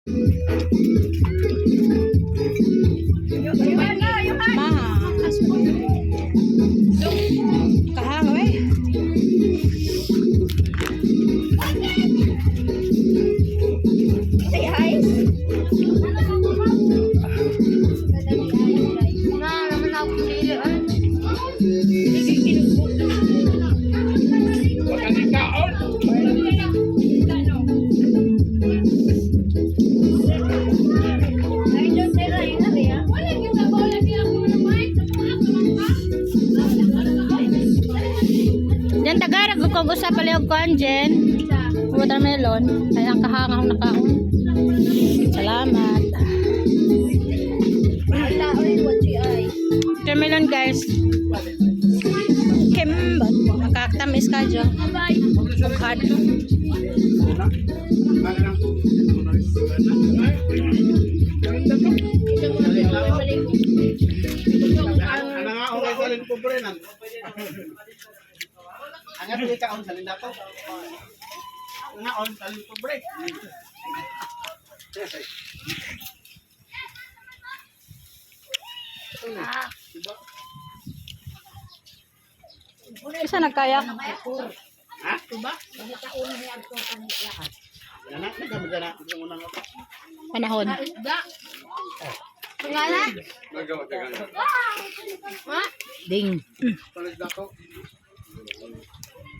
Kahang eh. Say hi. Na, naman ako sila. Yan tagarag ko sa paliog ko Jen. Watermelon. Ay ang kahang akong nakaon. Salamat. Watermelon guys. Kembot. Makakatamis ka dyan. Avocado. Ano nga, okay sa rin po rin. Ang nga pili ka on sa rin dato. Nga on sa rin po rin. Isa nagkayak. Ha? Ito ba? Yan na, nagkamit na. Ito muna nga pa. Panahon. Pangala? Nagawa, tagal. Ha? Ding. Palag dato.